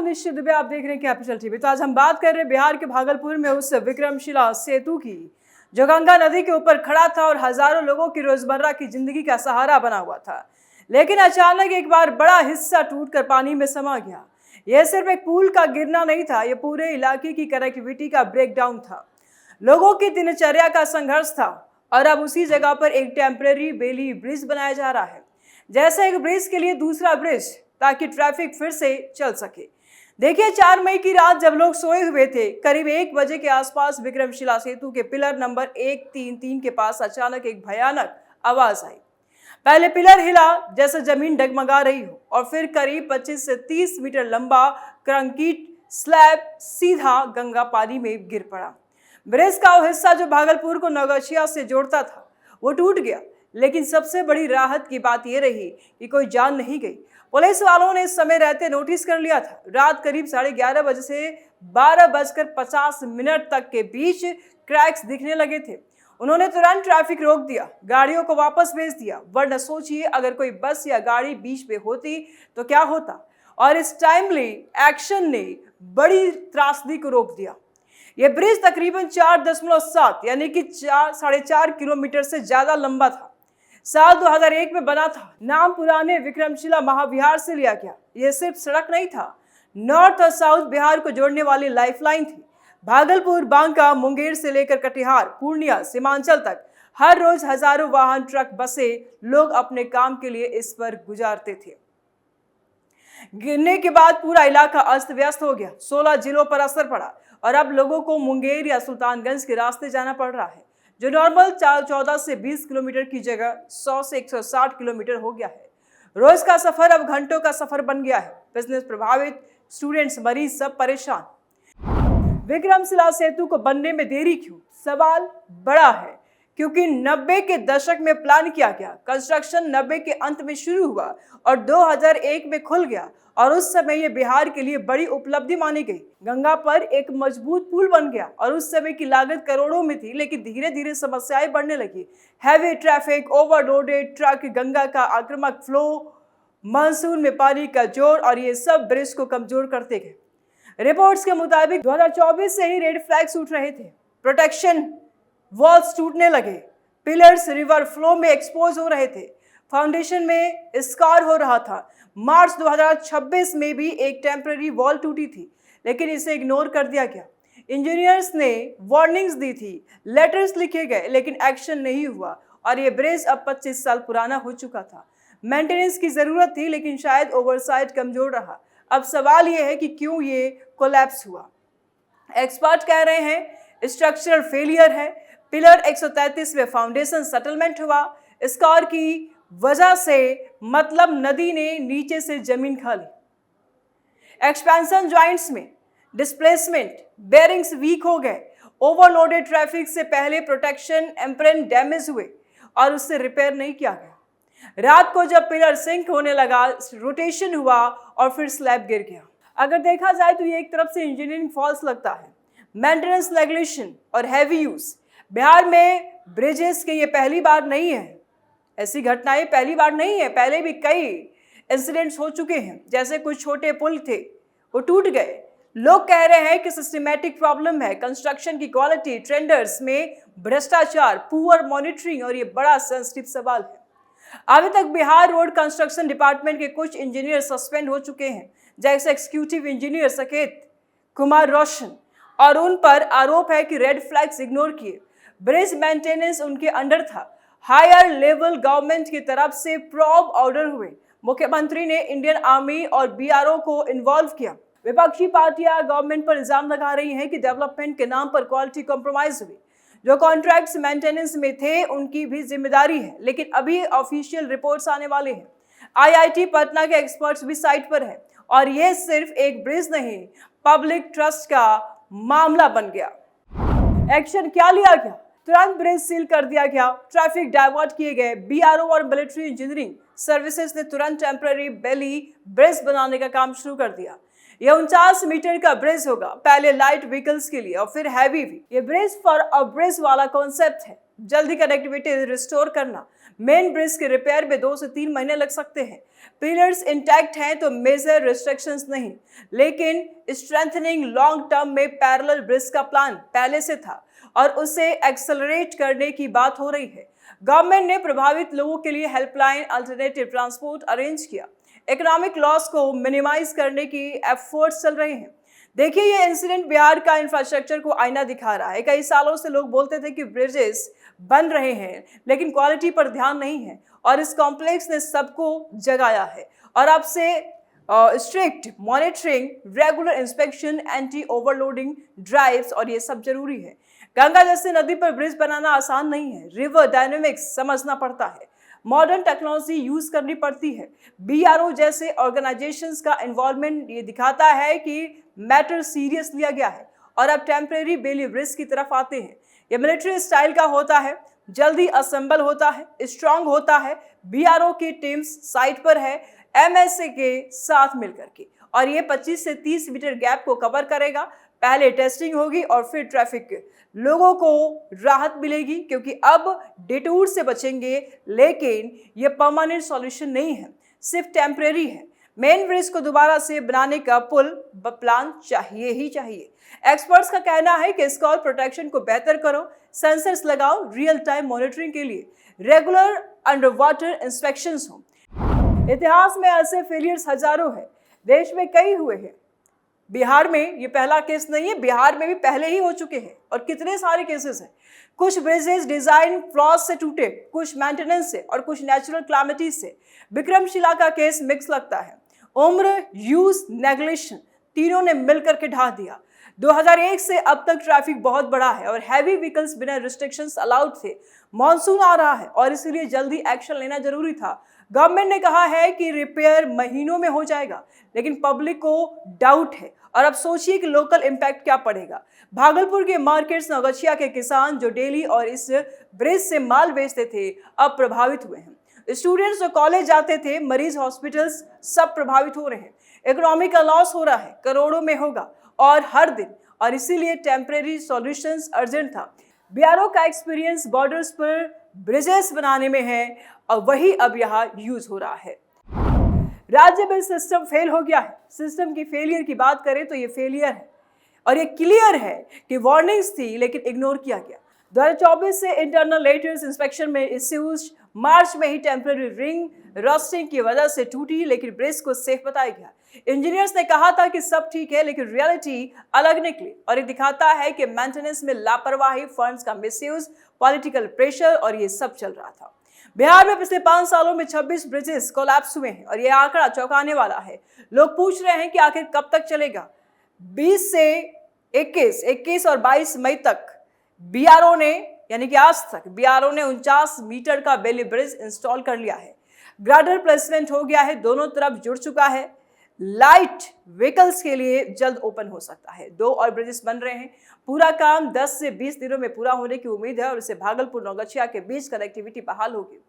निश्चित दुबे, आप देख रहे हैं कैपिटल टीवी। तो आज हम बात कर रहे हैं बिहार के भागलपुर में उस विक्रमशिला सेतु की जो गंगा नदी के ऊपर खड़ा था और हजारों लोगों की रोजमर्रा की जिंदगी का सहारा बना हुआ था। लेकिन अचानक एक बार बड़ा हिस्सा टूटकर पानी में समा गया। यह सिर्फ एक पुल का गिरना नहीं था, यह पूरे इलाके की कनेक्टिविटी का ब्रेकडाउन था, लोगों की दिनचर्या का संघर्ष था। और अब उसी जगह पर एक टेम्परेरी बेली ब्रिज बनाया जा रहा है, जैसे एक ब्रिज के लिए दूसरा ब्रिज, ताकि ट्रैफिक फिर से चल सके। देखिए, 4 मई की रात जब लोग सोए हुए थे, करीब 1 बजे के आसपास विक्रमशिला सेतु के पिलर नंबर 133 के पास अचानक एक भयानक आवाज आई। पहले पिलर हिला जैसे जमीन डगमगा रही हो, और फिर करीब 25 से 30 मीटर लंबा कंक्रीट स्लैब सीधा गंगा पानी में गिर पड़ा। ब्रिज का वो हिस्सा जो भागलपुर को नौगछिया से जोड़ता था, वो टूट गया। लेकिन सबसे बड़ी राहत की बात यह रही कि कोई जान नहीं गई। पुलिस वालों ने समय रहते नोटिस कर लिया था। रात करीब 11:30 बजे से 12:50 तक के बीच क्रैक्स दिखने लगे थे। उन्होंने तुरंत ट्रैफिक रोक दिया, गाड़ियों को वापस भेज दिया, वरना सोचिए अगर कोई बस या गाड़ी बीच में होती तो क्या होता। और इस टाइमली एक्शन ने बड़ी त्रासदी को रोक दिया। यह ब्रिज तकरीबन 4.7 यानी कि 4.5 किलोमीटर से ज्यादा लंबा था। साल 2001 में बना था। नाम पुराने विक्रमशिला महाविहार से लिया गया। यह सिर्फ सड़क नहीं था, नॉर्थ और साउथ बिहार को जोड़ने वाली लाइफलाइन थी। भागलपुर, बांका, मुंगेर से लेकर कटिहार, पूर्णिया, सीमांचल तक हर रोज हजारों वाहन, ट्रक, बसें, लोग अपने काम के लिए इस पर गुजारते थे। गिरने के बाद पूरा इलाका अस्त व्यस्त हो गया। 16 जिलों पर असर पड़ा और अब लोगों को मुंगेर या सुल्तानगंज के रास्ते जाना पड़ रहा है, जो नॉर्मल 14 से 20 किलोमीटर की जगह 100 से 160 किलोमीटर हो गया है। रोज का सफर अब घंटों का सफर बन गया है। बिजनेस प्रभावित, स्टूडेंट्स, मरीज सब परेशान। विक्रमशिला सेतु को बनने में देरी क्यों? सवाल बड़ा है, क्योंकि 90 के दशक में प्लान किया गया। कंस्ट्रक्शन 90 के अंत में शुरू हुआ और 2001 में खुल गया, और उस समय यह बिहार के लिए बड़ी उपलब्धि मानी गई। गंगा पर एक मजबूत पुल बन गया और उस समय की लागत करोड़ों में थी। लेकिन धीरे धीरे समस्याएं बढ़ने लगी। Heavy traffic, overloaded truck, Ganga का आक्रामक फ्लो, मानसून में पानी का जोर, और ये सब ब्रिज को कमजोर करते गए। रिपोर्ट्स के मुताबिक 2024 से ही रेड फ्लैग्स उठ रहे थे। प्रोटेक्शन वॉल्स टूटने लगे, पिलर्स रिवर फ्लो में एक्सपोज हो रहे थे, फाउंडेशन में स्कार हो रहा था। मार्च 2026 में भी एक टेम्पररी वॉल टूटी थी, लेकिन इसे इग्नोर कर दिया गया। इंजीनियर्स ने वार्निंग्स दी थी, लेटर्स लिखे गए, लेकिन एक्शन नहीं हुआ, और ये ब्रिज अब 25 साल पुराना हो चुका था। मेंटेनेंस की जरूरत थी, लेकिन शायद ओवरसाइट कमजोर रहा। अब सवाल ये है कि क्यों ये कोलैप्स हुआ। एक्सपर्ट कह रहे हैं स्ट्रक्चरल फेलियर है। पिलर 133 में फाउंडेशन सेटलमेंट हुआ। स्कार की वजह से, मतलब नदी ने नीचे से जमीन खा ली। एक्सपेंशन जॉइंट्स में डिस्प्लेसमेंट, बेरिंग्स वीक हो गए। ओवरलोडेड ट्रैफिक से पहले प्रोटेक्शन एम्प्रेन डैमेज हुए और उससे रिपेयर नहीं किया गया। रात को जब पिलर सिंक होने लगा, रोटेशन हुआ और फिर स्लैब गिर गया। अगर देखा जाए तो ये एक तरफ से इंजीनियरिंग फॉल्स लगता है, मेंटेनेंस नेग्लेक्शन और हैवी यूज। बिहार में ब्रिजेस के ये पहली बार नहीं है, ऐसी घटनाएं पहली बार नहीं है। पहले भी कई इंसिडेंट्स हो चुके हैं। जैसे कुछ छोटे पुल थे, वो टूट गए। लोग कह रहे हैं कि सिस्टमैटिक प्रॉब्लम है, कंस्ट्रक्शन की क्वालिटी, टेंडर्स में भ्रष्टाचार, पुअर मॉनिटरिंग, और ये बड़ा सेंसिटिव सवाल है। अभी तक बिहार रोड कंस्ट्रक्शन डिपार्टमेंट के कुछ इंजीनियर सस्पेंड हो चुके हैं, जैसे एग्जीक्यूटिव इंजीनियर सकेत कुमार रोशन, और उन पर आरोप है कि रेड फ्लैग्स इग्नोर किए। ब्रिज मेंटेनेंस उनके अंडर था। हायर लेवल गवर्नमेंट की तरफ से प्रॉब ऑर्डर हुए। मुख्यमंत्री ने इंडियन आर्मी और बीआरओ को इन्वॉल्व किया। विपक्षी पार्टियां गवर्नमेंट पर इल्जाम लगा रही हैं कि डेवलपमेंट के नाम पर क्वालिटी कॉम्प्रोमाइज हुई। जो कॉन्ट्रैक्ट्स मेंटेनेंस में थे, उनकी भी जिम्मेदारी है, लेकिन अभी ऑफिशियल रिपोर्ट्स आने वाले हैं। आईआईटी पटना के एक्सपर्ट्स भी साइट पर हैं, और यह सिर्फ एक ब्रिज नहीं, पब्लिक ट्रस्ट का मामला बन गया। एक्शन क्या लिया गया? तुरंत ब्रिज सील कर दिया गया, ट्रैफिक डाइवर्ट किए गए। बीआरओ और मिलिट्री इंजीनियरिंग सर्विसेज ने तुरंत टेम्पररी बेली ब्रिज बनाने का काम शुरू कर दिया। यह 49 मीटर का ब्रिज होगा, पहले लाइट व्हीकल्स के लिए और फिर हैवी भी। ये ब्रिज फॉर अ ब्रिज वाला कॉन्सेप्ट है। जल्दी कनेक्टिविटी रिस्टोर करना, मेन ब्रिज के रिपेयर में 2 से 3 महीने लग सकते हैं। पिलर्स इंटैक्ट हैं तो मेजर रिस्ट्रिक्शंस नहीं, लेकिन स्ट्रेंथनिंग लॉन्ग टर्म में पैरेलल ब्रिज का प्लान पहले से था और उसे एक्सेलरेट करने की बात हो रही है। गवर्नमेंट ने प्रभावित लोगों के लिए हेल्पलाइन, अल्टरनेटिव ट्रांसपोर्ट अरेंज किया। इकोनॉमिक लॉस को मिनिमाइज करने की एफर्ट्स चल रहे हैं। देखिए, ये इंसिडेंट बिहार का इंफ्रास्ट्रक्चर को आईना दिखा रहा है। कई सालों से लोग बोलते थे कि ब्रिजेस बन रहे हैं लेकिन क्वालिटी पर ध्यान नहीं है, और इस कॉम्प्लेक्स ने सबको जगाया है। और अब से strict monitoring, regular inspection, anti overloading drives और ये सब जरूरी है। गंगा जैसे नदी पर ब्रिज बनाना आसान नहीं है। रिवर डायनेमिक्स समझना पड़ता है, मॉडर्न टेक्नोलॉजी यूज करनी पड़ती है। बीआरओ जैसे ऑर्गेनाइजेशंस का इन्वॉल्वमेंट ये दिखाता है कि मैटर सीरियस लिया गया है। और अब टेम्परेरी बेली ब्रिज की तरफ आते हैं। ये मिलिट्री स्टाइल का होता है, जल्दी असेंबल होता है, स्ट्रांग होता है। बीआरओ की टीम्स साइट पर है एमएसए के साथ मिलकर के, और ये 25 से 30 मीटर गैप को कवर करेगा। पहले टेस्टिंग होगी और फिर ट्रैफिक लोगों को राहत मिलेगी, क्योंकि अब डिटूर से बचेंगे। लेकिन ये परमानेंट सॉल्यूशन नहीं है, सिर्फ टेम्परेरी है। मेन ब्रिज को दोबारा से बनाने का पुल प्लान चाहिए ही चाहिए। एक्सपर्ट्स का कहना है कि स्कॉल प्रोटेक्शन को बेहतर करो, सेंसर्स लगाओ, रियल टाइम मॉनिटरिंग के लिए रेगुलर अंडर वाटर इंस्पेक्शंस हो। इतिहास में ऐसे फेलियर्स हजारों हैं, देश में कई हुए हैं। बिहार में ये पहला केस नहीं है, बिहार में भी पहले ही हो चुके हैं और कितने सारे केसेस हैं। कुछ ब्रिजेस डिजाइन फ्लॉज से टूटे, कुछ मेंटेनेंस से और कुछ नेचुरल क्लामिटी से। विक्रमशिला का केस मिक्स लगता है। उम्र, यूज, नेग्लेक्शन तीनों ने मिलकर के ढा दिया। 2001 से अब तक ट्रैफिक बहुत बड़ा है और हैवी व्हीकल्स बिना रिस्ट्रिक्शंस अलाउड थे। मॉनसून आ रहा है और इसीलिए जल्दी एक्शन लेना जरूरी था। गवर्नमेंट ने कहा है कि रिपेयर महीनों में हो जाएगा, लेकिन पब्लिक को डाउट है। और अब सोचिए कि लोकल इम्पैक्ट क्या पड़ेगा। भागलपुर के मार्केट्स, नौगछिया के किसान जो डेली और इस ब्रिज से माल बेचते थे, अब प्रभावित हुए हैं। स्टूडेंट्स जो कॉलेज जाते थे, मरीज, हॉस्पिटल्स सब प्रभावित हो रहे हैं। इकोनॉमी का लॉस हो रहा है, करोड़ों में होगा और हर दिन, और इसीलिए टेम्परेरी सॉल्यूशंस अर्जेंट था। बीआरओ का एक्सपीरियंस बॉर्डर्स पर ब्रिजेस बनाने में है और वही अब यहाँ यूज हो रहा है। राज्य में सिस्टम फेल हो गया है। सिस्टम की फेलियर की बात करें तो ये फेलियर है और ये क्लियर है कि वार्निंग्स थी लेकिन इग्नोर किया गया। 2024 से इंटरनल लेटर्स इंस्पेक्शन में इश्यूज, मार्च में ही टेम्पररी रिंग रस्टिंग की वजह से टूटी, लेकिन ब्रिज को सेफ बताया गया। इंजीनियर्स ने कहा था कि सब ठीक है, लेकिन रियलिटी अलग निकली और ये दिखाता है कि मेंटेनेंस में लापरवाही, फंड्स का मिसयूज, पॉलिटिकल प्रेशर और ये सब चल रहा था। बिहार में पिछले 5 सालों में 26 ब्रिजेस कोलैप्स हुए हैं और ये आंकड़ा चौंकाने वाला है। लोग पूछ रहे हैं कि आखिर कब तक चलेगा। 20 से 21 और 22 मई तक बीआरओ ने, यानी कि आज तक बीआरओ ने 49 मीटर का बेली ब्रिज इंस्टॉल कर लिया है। ग्राडर प्लेसमेंट हो गया है, दोनों तरफ जुड़ चुका है। लाइट व्हीकल्स के लिए जल्द ओपन हो सकता है। 2 और ब्रिजेस बन रहे हैं। पूरा काम 10 से 20 दिनों में पूरा होने की उम्मीद है और इससे भागलपुर नौगछिया के बीच कनेक्टिविटी बहाल होगी।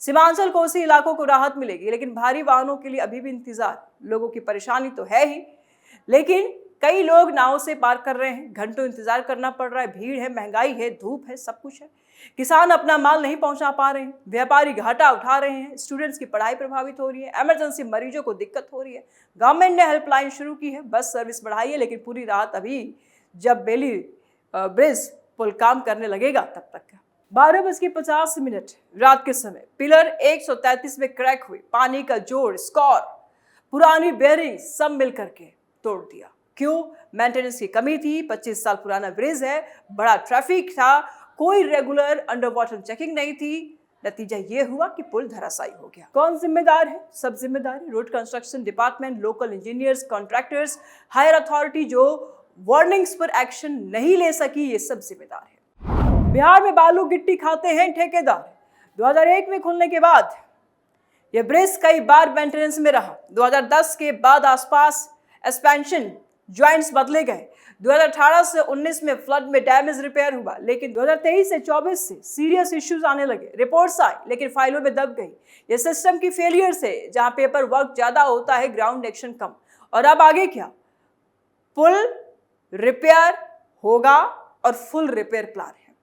सीमांचल कोसी इलाकों को राहत मिलेगी, लेकिन भारी वाहनों के लिए अभी भी इंतजार। लोगों की परेशानी तो है ही, लेकिन कई लोग नाव से पार कर रहे हैं, घंटों इंतजार करना पड़ रहा है। भीड़ है, महंगाई है, धूप है, सब कुछ है। किसान अपना माल नहीं पहुंचा पा रहे हैं, व्यापारी घाटा उठा रहे हैं, स्टूडेंट्स की पढ़ाई प्रभावित हो रही है, इमरजेंसी मरीजों को दिक्कत हो रही है। गवर्नमेंट ने हेल्पलाइन शुरू की है, बस सर्विस बढ़ाई है, लेकिन पूरी रात अभी जब बेली ब्रिज पुल काम करने लगेगा तब तक। 12:50 रात के समय पिलर 133 में क्रैक हुई। पानी का जोर, स्कॉर, पुरानी बेयरिंग सब मिलकर के तोड़ दिया। क्यों? मेंटेनेंस की कमी थी। 25 साल पुराना ब्रिज है, बड़ा ट्रैफिक था, कोई रेगुलर अंडर वाटर चेकिंग नहीं थी। नतीजा ये हुआ कि पुल धराशायी हो गया। कौन जिम्मेदार है? सब जिम्मेदारी road construction department, local engineers, contractors, higher authority जो वार्निंग्स पर एक्शन नहीं ले सकी, ये सब जिम्मेदार है। बिहार में बालू गिट्टी खाते हैं ठेकेदार। 2001 में खुलने के बाद यह ब्रिज कई बार मेंटेनेंस में रहा। 2010 के बाद आसपास एक्सपेंशन ज्वाइंट्स बदले गए। 2018 से 19 में फ्लड में डैमेज रिपेयर हुआ, लेकिन 2023 से 24 से सीरियस इश्यूज आने लगे। रिपोर्ट्स आई लेकिन फाइलों में दब गई। ये सिस्टम की फेलियर से, जहां पेपर वर्क ज्यादा होता है, ग्राउंड एक्शन कम। और अब आगे क्या? पुल रिपेयर होगा और फुल रिपेयर प्लान है।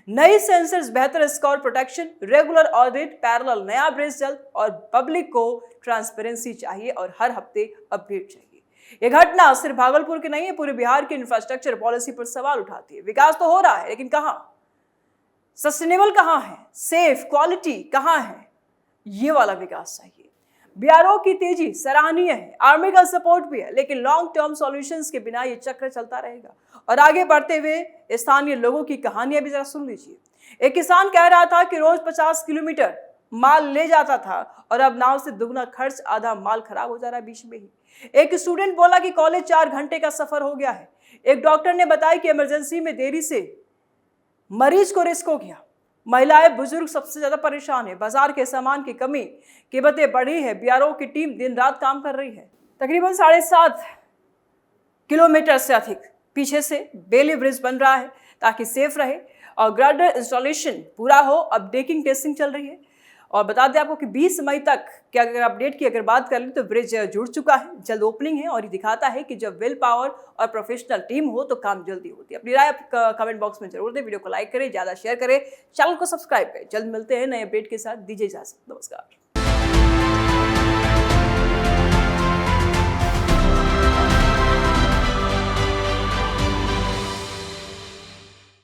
नई सेंसर्स, बेहतर score protection, regular audit, parallel नया ब्रिज जल्द और पब्लिक को ट्रांसपेरेंसी चाहिए और हर हफ्ते अपडेट चाहिए। ये घटना सिर्फ भागलपुर की नहीं है, पूरे बिहार की इंफ्रास्ट्रक्चर पॉलिसी पर सवाल उठाती है। विकास तो हो रहा है लेकिन कहां? सस्टेनेबल कहां है? सेफ क्वालिटी कहां है? ये वाला विकास चाहिए। बीआरओ की तेजी सराहनीय है, आर्मी का सपोर्ट भी है, लेकिन लॉन्ग टर्म सॉल्यूशंस के बिना ये चक्र चलता रहेगा। और आगे बढ़ते हुए स्थानीय लोगों की कहानियां भी जरा सुन लीजिए। एक किसान कह रहा था कि रोज 50 किलोमीटर माल ले जाता था और अब नाव से दुगना खर्च, आधा माल खराब हो जा रहा है बीच में ही। एक स्टूडेंट बोला कि कॉलेज 4 घंटे का सफर हो गया है। एक डॉक्टर ने बताया कि इमरजेंसी में देरी से मरीज को रिस्क हो गया। महिलाएं, बुजुर्ग सबसे ज्यादा परेशान है। बाजार के सामान की कमी, कीमतें बढ़ी है। बीआरओ की टीम दिन रात काम कर रही है। तकरीबन 7.5 किलोमीटर से अधिक पीछे से बेली ब्रिज बन रहा है ताकि सेफ रहे और ग्राडर इंस्टॉलेशन पूरा हो। अब डेकिंग टेस्टिंग चल रही है और बता दें आपको कि 20 मई तक कि अगर अपडेट की अगर बात कर लें तो ब्रिज जुड़ चुका है, जल्द ओपनिंग है। और ये दिखाता है कि जब विल पावर और प्रोफेशनल टीम हो तो काम जल्दी होती है। अपनी राय कमेंट बॉक्स में जरूर दें, वीडियो को लाइक करें, ज़्यादा शेयर करें, चैनल को सब्सक्राइब करें। जल्द मिलते हैं नए अपडेट के साथ। दीजिए इजाजत, नमस्कार।